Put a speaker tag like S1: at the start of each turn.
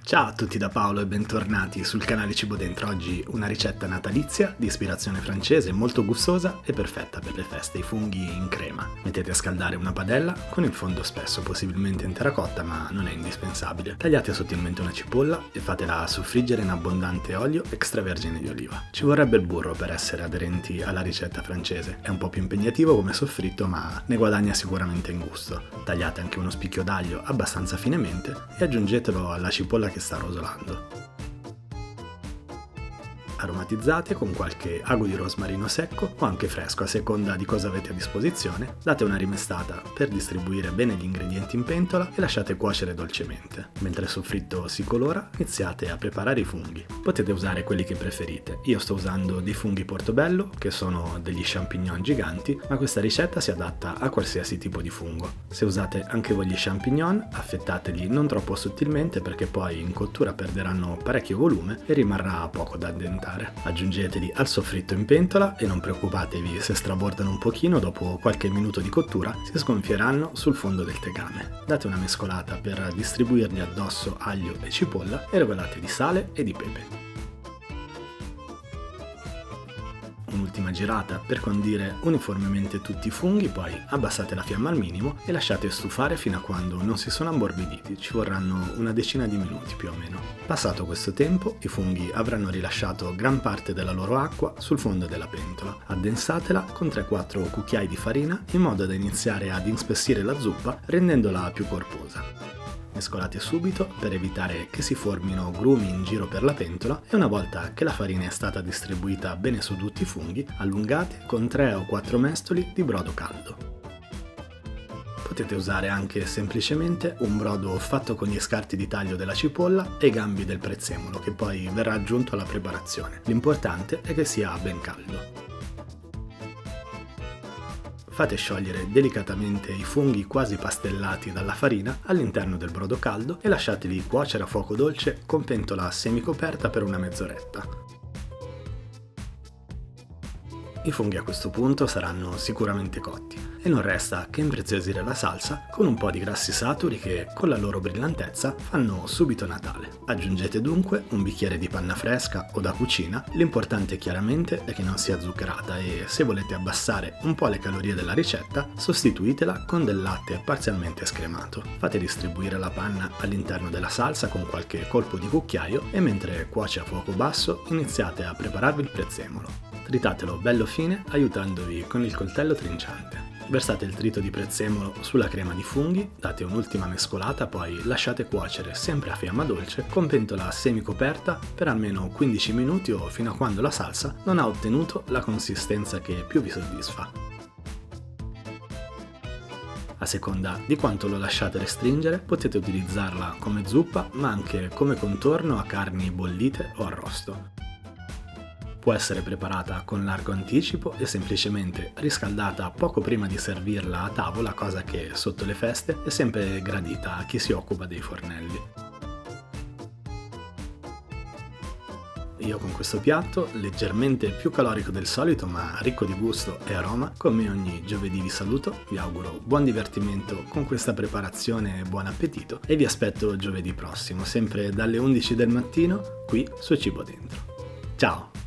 S1: Ciao a tutti da Paolo e bentornati sul canale Cibo Dentro. Oggi una ricetta natalizia di ispirazione francese molto gustosa e perfetta per le feste, i funghi in crema. Mettete a scaldare una padella con il fondo spesso, possibilmente in terracotta, ma non è indispensabile. Tagliate sottilmente una cipolla e fatela soffriggere in abbondante olio extravergine di oliva. Ci vorrebbe il burro per essere aderenti alla ricetta francese. È un po' più impegnativo come soffritto, ma ne guadagna sicuramente in gusto. Tagliate anche uno spicchio d'aglio abbastanza finemente e aggiungetelo alla cipolla che sta rosolando. Aromatizzate con qualche ago di rosmarino secco o anche fresco a seconda di cosa avete a disposizione, date una rimestata per distribuire bene gli ingredienti in pentola e lasciate cuocere dolcemente. Mentre il soffritto si colora, iniziate a preparare i funghi. Potete usare quelli che preferite. Io sto usando dei funghi portobello, che sono degli champignon giganti, ma questa ricetta si adatta a qualsiasi tipo di fungo. Se usate anche voi gli champignon, affettateli non troppo sottilmente perché poi in cottura perderanno parecchio volume e rimarrà poco da addentare. Aggiungeteli al soffritto in pentola e non preoccupatevi se strabordano un pochino, dopo qualche minuto di cottura si sgonfieranno sul fondo del tegame. Date una mescolata per distribuirgli addosso aglio e cipolla e regolate di sale e di pepe. Un'ultima girata per condire uniformemente tutti i funghi, poi abbassate la fiamma al minimo e lasciate stufare fino a quando non si sono ammorbiditi, ci vorranno una decina di minuti più o meno. Passato questo tempo, i funghi avranno rilasciato gran parte della loro acqua sul fondo della pentola. Addensatela con 3-4 cucchiai di farina in modo da iniziare ad inspessire la zuppa rendendola più corposa. Mescolate subito per evitare che si formino grumi in giro per la pentola e una volta che la farina è stata distribuita bene su tutti i funghi, allungate con 3 o 4 mestoli di brodo caldo. Potete usare anche semplicemente un brodo fatto con gli scarti di taglio della cipolla e i gambi del prezzemolo che poi verrà aggiunto alla preparazione. L'importante è che sia ben caldo. Fate sciogliere delicatamente i funghi quasi pastellati dalla farina all'interno del brodo caldo e lasciateli cuocere a fuoco dolce con pentola semicoperta per una mezz'oretta. I funghi a questo punto saranno sicuramente cotti e non resta che impreziosire la salsa con un po' di grassi saturi che con la loro brillantezza fanno subito Natale. Aggiungete dunque un bicchiere di panna fresca o da cucina, l'importante chiaramente è che non sia zuccherata e se volete abbassare un po' le calorie della ricetta sostituitela con del latte parzialmente scremato. Fate distribuire la panna all'interno della salsa con qualche colpo di cucchiaio e mentre cuoce a fuoco basso iniziate a prepararvi il prezzemolo. Tritatelo bello fine aiutandovi con il coltello trinciante. Versate il trito di prezzemolo sulla crema di funghi, date un'ultima mescolata, poi lasciate cuocere sempre a fiamma dolce con pentola semicoperta per almeno 15 minuti o fino a quando la salsa non ha ottenuto la consistenza che più vi soddisfa. A seconda di quanto lo lasciate restringere, potete utilizzarla come zuppa ma anche come contorno a carni bollite o arrosto. Può essere preparata con largo anticipo e semplicemente riscaldata poco prima di servirla a tavola, cosa che sotto le feste è sempre gradita a chi si occupa dei fornelli. Io con questo piatto, leggermente più calorico del solito ma ricco di gusto e aroma, come ogni giovedì vi saluto, vi auguro buon divertimento con questa preparazione e buon appetito e vi aspetto giovedì prossimo, sempre dalle 11 del mattino, qui su Cibo Dentro. Ciao!